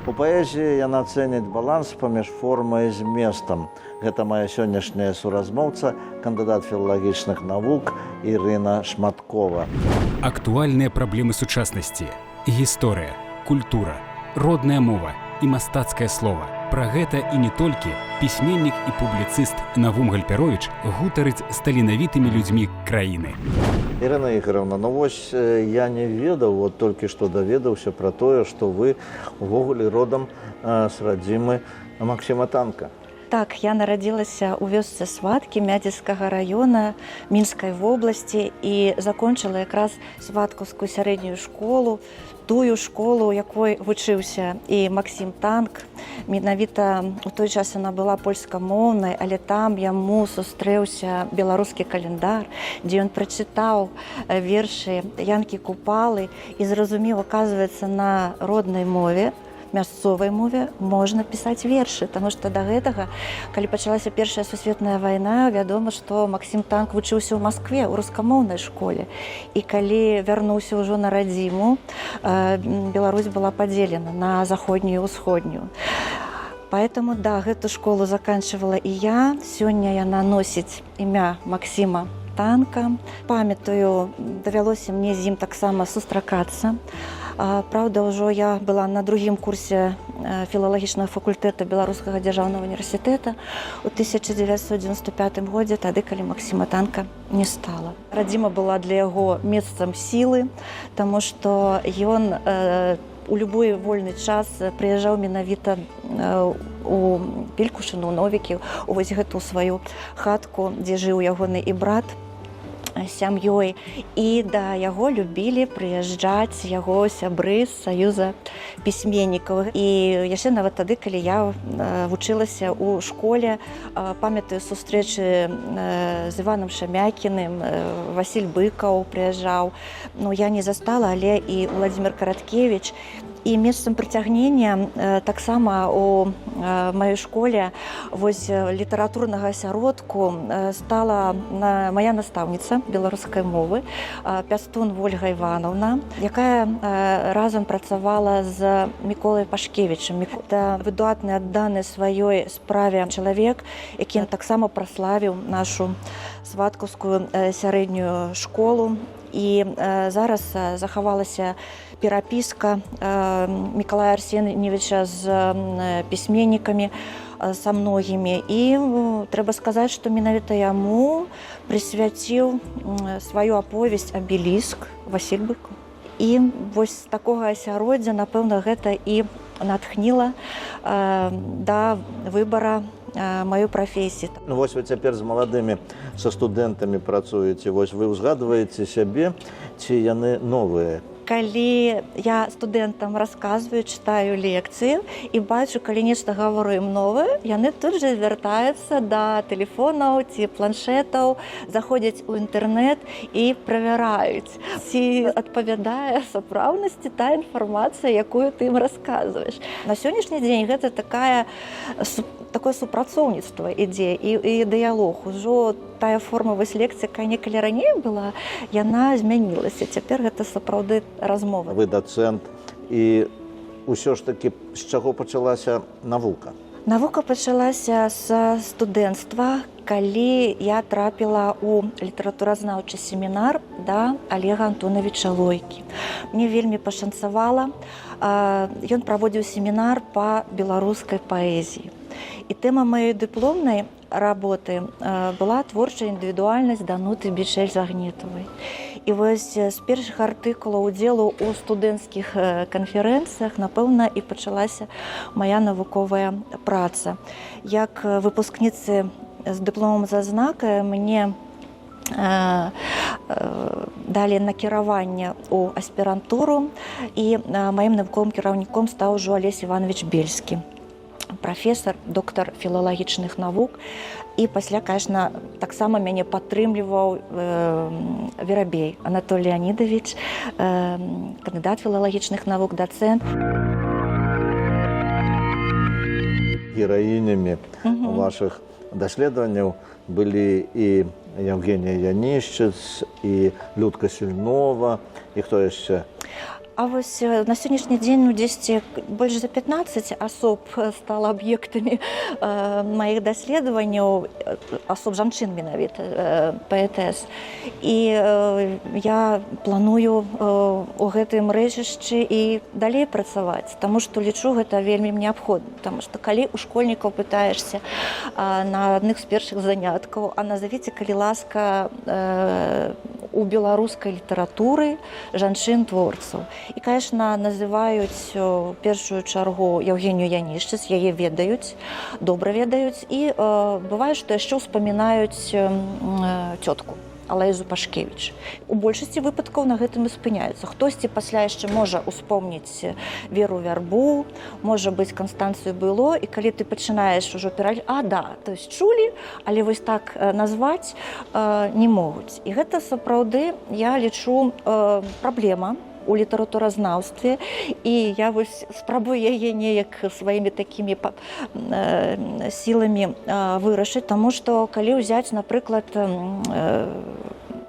У паэзіі яна цэніць баланс паміж формай і зместам. Гэта моя сённяшняя суразмоўца, кандыдат філалагічных навук Ірына Шматкова. Актуальныя праблемы сучаснасці, гісторыя, культура, родная мова і мастацкае слова. Пра гэта і не толькі пісьменнік і публіцыст Навум Гальперовіч гутарыць з таленавітымі людзьмі краіны. Ірына Ігораўна, ну вось я не ведаў, вот толькі што даведаўся пра тое, што вы увогуле родам з радзімы Максіма Танка. Так, я нарадзілася ў вёсцы Сваткі Мядзельскага раёна Мінскай вобласці і закончыла якраз сваткаўскую сярэднюю школу, тую школу, у якой вучыўся і Максім Танк. Менавіта у той час яна была польскамоўнай, але там яму сустрэўся беларускі календар, дзе ён прачытаў вершы Янкі Купалы і зразумеў, аказваецца, на роднай мове, мясцовай мове можна пісаць вершы, таму што да гэтага, калі пачалася Першая сусветная вайна, вядома, што Максім Танк вучыўся ў Маскве, ў рускамоўнай школе. І калі вярнуўся ўжо на радзіму, Беларусь была падзелена на заходнюю і ўсходнюю. Поэтому, да, гэту школу заканчивала і я. Сёння яна носіць імя Максіма Танка. Памятаю, давялося мне з ім таксама сустракацца. Правда, ўжо я была на другім курсе філалагічнага факультэта Беларускага дзяржаўнага універсітэта ў 1995 годзе, тады, калі Максіма Танка не стала. Радзіма была для яго месцам сілы, таму што ён у любой вольны час прыязджаў менавіта у Пількушыну, у Новікі, у вось гэту сваю хатку, дзе жыў ягоны і брат, сям'ёй, і да яго любілі прыязджаць яго сябры з саюза пісьменнікаў. І яшчэ нават тады, калі я вучылася ў школе, памятаю сустрэчы з Іванам Шамякіным, Васіль Быкаў прыязджаў. Ну, я не застала, але і Владзімір Караткевіч. І месцам прыцягнення таксама у маёй школе вось літаратурнага асяродку стала моя настаўніца беларускай мовы, Пястун Вольга Івановна, якая разам працавала з Міколай Пашкевічам. Это выдатны, адданы сваёй справе чалавек, які таксама праславіў нашу сваткаўскую сярэднюю школу. І зараз захавалася перапіска Мікалая Арсеньевича з пісьменнікамі, са многімі. І трэба сказаць, што менавіта яму прысвяціў сваю аповесць «Абеліск» Васіль Быкаў. І вось з такога асяроддзя, напэўна, гэта і натхніла да выбара маю прафесію. Ну, вось вы цяпер з маладымі, са студэнтамі працуеце. Вось вы ўзгадваеце сябе, ці яны новыя? Калі я студэнтам расказваю, чытаю лекцыі і бачу, калі нешта говорю ім новае, яны тут жа звяртаюцца да тэлефонаў ці планшетаў, заходзяць у інтэрнэт і правяраюць, ці адпавядае сапраўднасці та інфармацыя, якую ты ім расказваеш. На сённяшні дзень гэта такое супрацоўніцтва ідзе і дыялог. Ужо тая форма вось лекцыі, якая некалі раней была, яна змянілася. Цяпер гэта сапраўды размова. Вы дацэнт. І ўсё ж такі, з чаго пачалася навука? Навука пачалася з студэнцтва, калі я трапіла ў літаратуразнаўчы семінар да Олега Антоновича Лойкі. Мне вельмі пашанцавала. Ён праводзіў семінар па беларускай паэзіі. І тэма маёй дыпломнай работы была творчая індывідуальнасць Дануты Бічэль-Загнетавай. І вось з першых артыкулаў удзелу ў студэнцкіх канферэнцыях, напэўна, і пачалася моя навуковая праца. Як выпускніцы з дыпломам з адзнакай мне далі накіраванне ў аспірантуру, і маім навуковым кіраўніком стаў ўжо Алесь Іванович Бельскі, прафесар, доктар філалагічных навук. І пасля, конечно, таксама мяне падтрымліваў Верабей Анатолій Леонидович, кандыдат філалагічных навук, дацэнт. гераінями вашых даследаванняў былі і Евгения Янішчыц, і Людка Сільнова, і хто яшчэ? А вось на сённяшні дзень ну, дзесьці больш за 15 асоб стала аб'ектамі маіх даследаванняў, асоб жанчын менавіта, паэтэс. І я планую у гэтым рэчышчы і далей працаваць, таму што лічу гэта вельмі неабходна, таму што калі у школьнікаў пытаешся на адных з першых заняткаў, а назавіце, калі ласка, у беларускай літаратуры жанчын-творцаў. І, конечно, называюць у першую чаргу Евгенію Янішчыц, яе ведаюць, добра ведаюць, і бывае, што яшчэ ўспамінаюць цётку Алаізу Пашкевіч. У большасці выпадкаў на гэтым і спыняюцца. Хтосьці пасля яшчэ можа ўспомніць Веру Вярбу, можа быць Канстанцыю Было, і калі ты пачынаеш ужо пералічваць, да, то есть чулі, але вось так назваць не могуць. І гэта сапраўды, я лічу, праблема у літаратуразнаўстве, і я вось спрабую яе неяк сваімі такімі сіламі вырашыць, таму што калі ўзяць, напрыклад,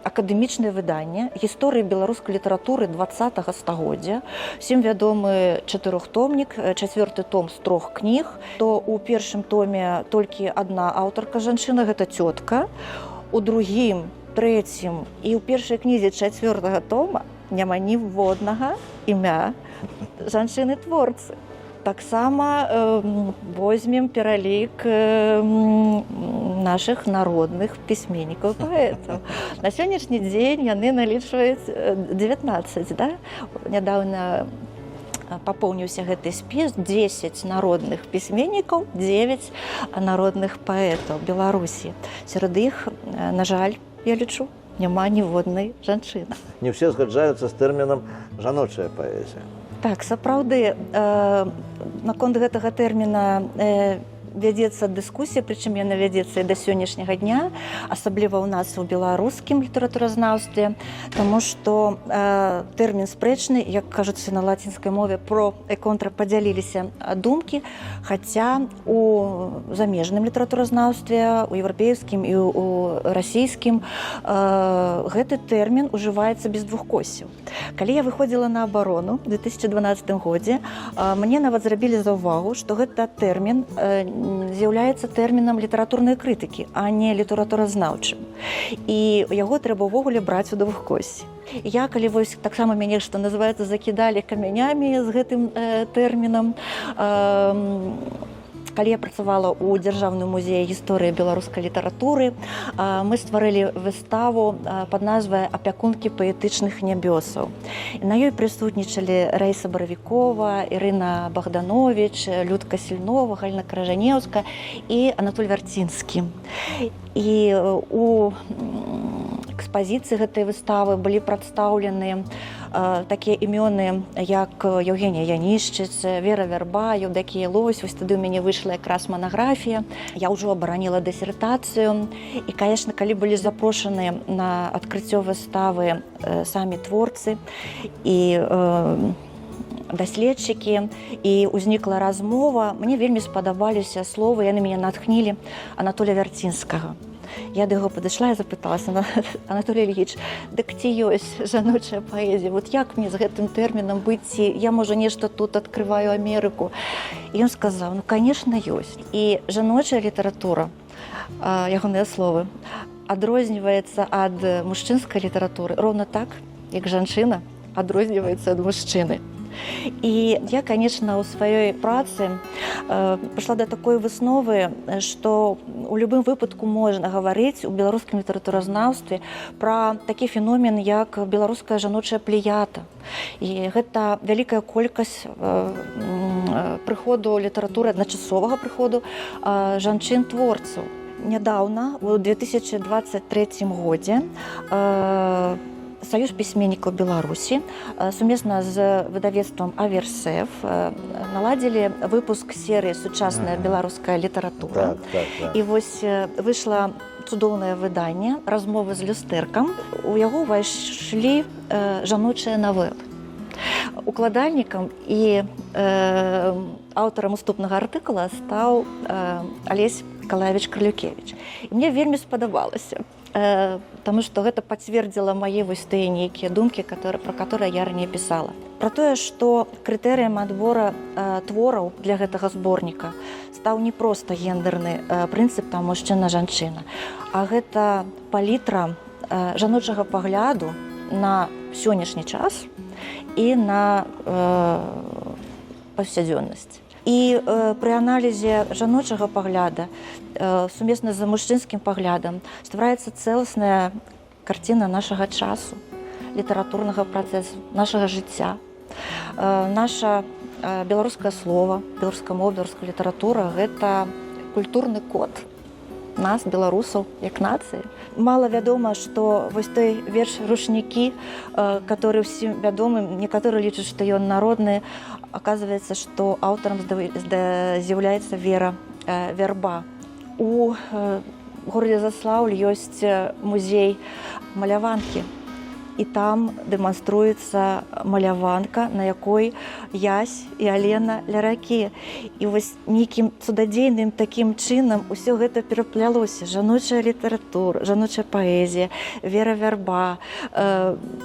акадэмічнае выданне гісторыі беларускай літаратуры 20-го стагоддзя, усім вядомы 4-томнік, 4-ты том з 3 кніг, то ў першым томе толькі адна аўтарка жанчына, гэта цётка, у другім, трэцім і ў першай кнізе 4-го тома няма ніводнага імя жанчыны-творцы. Таксама возьмем пералік нашых народных пісьменнікаў, паэтаў. На сённяшні дзень яны налічваюць 19, да? Нядаўна папоўніўся гэты спіс, 10 народных пісьменнікаў, 9 народных паэтаў Беларусі. Сярод іх, на жаль, я лічу, няма ніводнай жанчыны. Не ўсе згаджаюцца з тэрмінам жаночая паэзія. Так, сапраўды, наконт гэтага тэрміна вядзецца дыскусія, прычым яна вядзецца і да сённяшняга дня, асабліва ў нас у беларускім літаратуразнаўстве, таму што тэрмін спрэчны, як кажуцца на лацінскай мове, про і контра падзяліліся думкі, хаця у замежным літаратуразнаўстве, у еўрапейскім і у расійскім гэты тэрмін ужываецца без двухкосцяў. Калі я выходзіла на абарону ў 2012 годзе, мне нават зрабілі заўвагу, што гэта тэрмін з'яўляецца тэрмінам літаратурнай крытыкі, а не літаратуразнаўчым. І яго трэба ўвогуле браць у двухкосці. Я, калі вось таксама мяне, што называецца, закідалі камянямі з гэтым тэрмінам, калі я працавала ў Дзяржаўным музеі гісторыі беларускай літаратуры, мы стварылі выставу пад назвай «Апякункі паэтычных нябёсаў». На ёй прысутнічалі Раіса Баравікова, Ірына Богданович, Людка Сільнова, Галіна Кражанеўска і Анатоль Вярцінскі. І у экспазіцыі гэтай выставы былі прадстаўлены такія імёны, як Евгенія Янішчыц, Вера Вярба, Еўдакія Лось. Вось тады ў мяне выйшла якраз манаграфія. Я ўжо абараніла дысертацыю. І, конечно, калі былі запрошаны на адкрыццё выставы самі творцы і даследчыкі, і ўзнікла размова, мне вельмі спадабаліся словы, яны мяне натхнілі, Анатоля Вярцінскага. Я да яго падышла і запыталася: Анатолій Ільіч, дык ці ёсць жаночая паэзія? Вот як мне з гэтым тэрмінам быць? Ці я, можа, нешта тут адкрываю Амерыку? І ён сказаў: ну, конечно, ёсць. І жаночая літаратура, ягоныя словы, адрозніваецца ад мужчынскай літаратуры роўна так, як жанчына адрозніваецца ад мужчыны. І я, конечно, у сваёй працы прыйшла да такой высновы, што у любым выпадку можна гаварыць у беларускім літаратуразнаўстве пра такі феномен, як беларуская жаночая плеяда. І гэта вялікая колькасць прыходу літаратуры, адначасовага прыходу жанчын-творцаў. Нядаўна, у 2023 годзе, Саюз пісьменнікаў Беларусі сумесна з выдавецтвам Аверсэф наладзілі выпуск серыі «Сучасная беларуская літаратура». І вось выйшла цудоўнае выданне «Размовы з люстэркам». У яго ўвайшлі жаночыя навелы. У укладальнікам і аўтарам уступнага артыкула стаў Алесь Калаевич Карлюкевич. І мне вельмі спадабалася, таму што гэта пацвердзіла мае вось тыя нейкія думкі, пра которые я раней пісала. Пра тое, што крытэрыем адбора твораў для гэтага зборніка стаў не проста гендерны прынцып там мужчына-жанчына, а гэта палітра жаночага пагляду на сённяшні час і на паўсядзённасць. І пры аналізе жаночага пагляда сумесна з мужчынскім паглядам ствараецца цэласная карціна нашага часу, літаратурнага працэсу, нашага жыцця. Наша беларускае слова, беларуская мова, беларуская літаратура – гэта культурны код нас, беларусаў, як нацыі. Мала вядома, што вось той верш «Рушнікі», который ўсім вядомы, некаторыя лічаць, што ён народны, оказывается, што аўтарам з'яўляецца Вера Вярба. У горадзе Заслаўль ёсць музей маляванкі, і там дэманструецца маляванка, на якой Ясь і Алена Ляракі. І вось нейкім цудадзейным такім чынам усё гэта пераплялося. Жаночая літаратура, жаночая паэзія, Вера Вярба,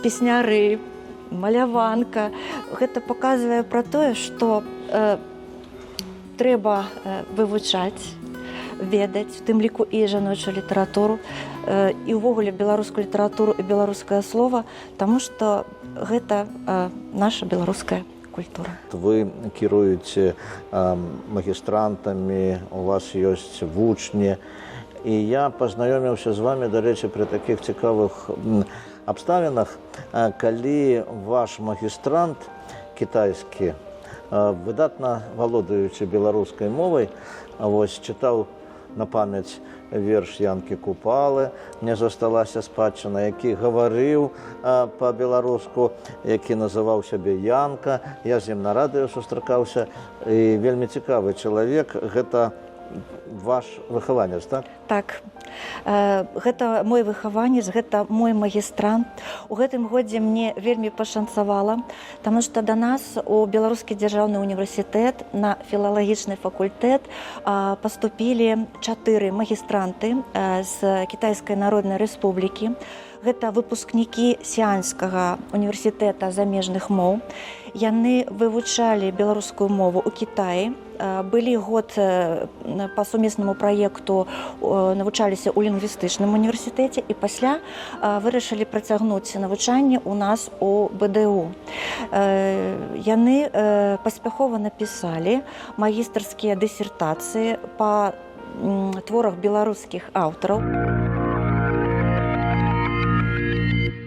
песняры, маляванка. Гэта паказвае пра тое, што трэба вывучаць, ведаць, у тым ліку і жаночую літаратуру, і ўвогуле беларускую літаратуру і беларускае слова, таму што гэта наша беларуская культура. Вы кіруеце магістрантамі, у вас ёсць вучні, і я пазнаёміўся з вамі, дарэчы, пры такіх цікавых абставінах, калі ваш магістрант кітайскі, выдатна валодаючы беларускай мовай, чытаў на памяць верш Янкі Купалы «Мне засталася спадчына», які гаварыў па-беларуску, які называў сябе Янка. Я з ім на радыё сустракаўся, і вельмі цікавы чалавек. Гэта ваш выхаванец, так? Так. Гэта мой выхаванец, гэта мой магістрант. У гэтым годзе мне вельмі пашанцавала, таму што да нас у Беларускі дзяржаўны універсітэт на філалагічны факультэт паступілі 4 магістранты з Кітайскай Народнай Рэспублікі. Гэта выпускнікі Сіанскага універсітэта замежных моў. Яны вывучалі беларускую мову ў Кітаі, былі год па сумеснаму праекту, навучаліся ў лінгвістычным універсітэце і пасля вырашылі працягнуць навучанне ў нас у БДУ. Яны паспяхова напісалі магістарскія дысертацыі па творах беларускіх аўтараў.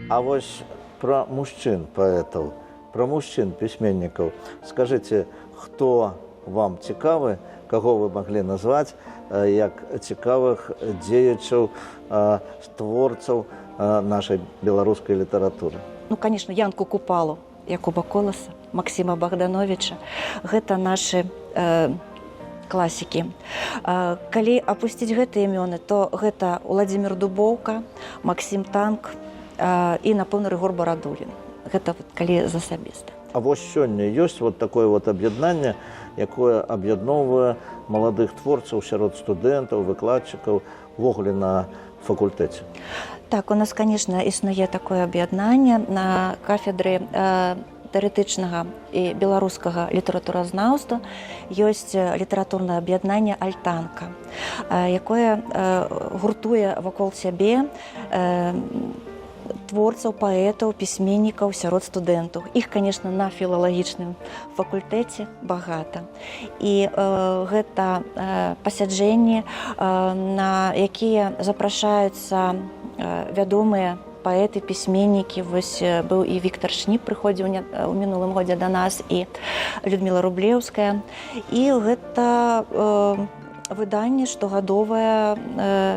А вось пра мужчын паэтаў, пра мужчын пісьменнікаў скажыце, хто вам цікавы, каго вы маглі назваць як цікавых дзеячаў, творцаў нашай беларускай літаратуры? Ну, конечно, Янку Купалу, Якуба Коласа, Максима Богдановича. Гэта нашы класікі. Калі апусціць гэтыя імёны, то гэта Уладзімір Дубоўка, Максім Танк і, напэўна, Рыгор Барадулін. Гэта калі з асабіста. А вось сёння ёсць такое аб'яднанне, якое аб'ядноўвае маладых творцаў сярод студэнтаў, выкладчыкаў, увогуле на факультэце? Так, у нас, конечно, існуе такое аб'яднанне на кафедры тэарэтычнага і беларускага літаратуразнаўства. Ёсць літаратурнае аб'яднанне «Альтанка», якое гуртуе вакол сябе творцаў, паэтаў, пісьменнікаў сярод студэнтаў. Іх, конечно, на філалагічным факультэце багата. І гэта пасяджэнні, на якія запрашаюцца вядомыя паэты, пісьменнікі. Вось быў і Віктар Шніп, прыходзіў у мінулым годзе да нас, і Людміла Рублеўская. І гэта выданне штогадовае,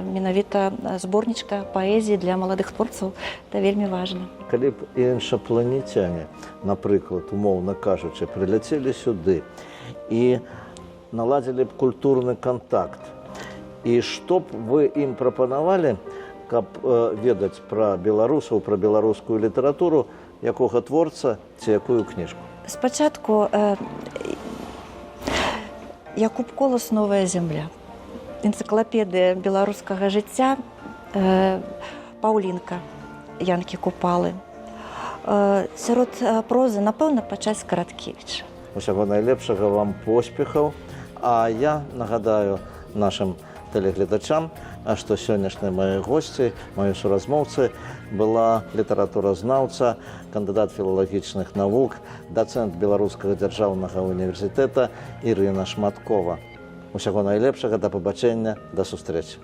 менавіта зборнічка паэзіі для маладых творцаў. Это вельмі важна. Калі б іншапланецяне, напрыклад, умоўна кажучы, прыляцелі сюды і наладзілі б культурны кантакт, і што б вы ім прапанавалі, каб ведаць пра беларусаў, пра беларускую літаратуру, якога творца ці якую кніжку? Спачатку Якуб Колас «Новая земля». Энцыклапедыя беларускага жыцця, Паўлінка Янкі Купалы. Сярод прозы, напэўна, пачаць з Караткевіча. Усяго найлепшага вам поспехаў. А я нагадаю нашим телегледачам, што сённяшнія мае госці, мае суразмоўцы была літаратуразнаўца, кандыдат філалагічных навук, дацэнт Беларускага дзяржаўнага універсітэта Ірына Шматкова. Усяго найлепшага, да пабачэння, да сустрэчы.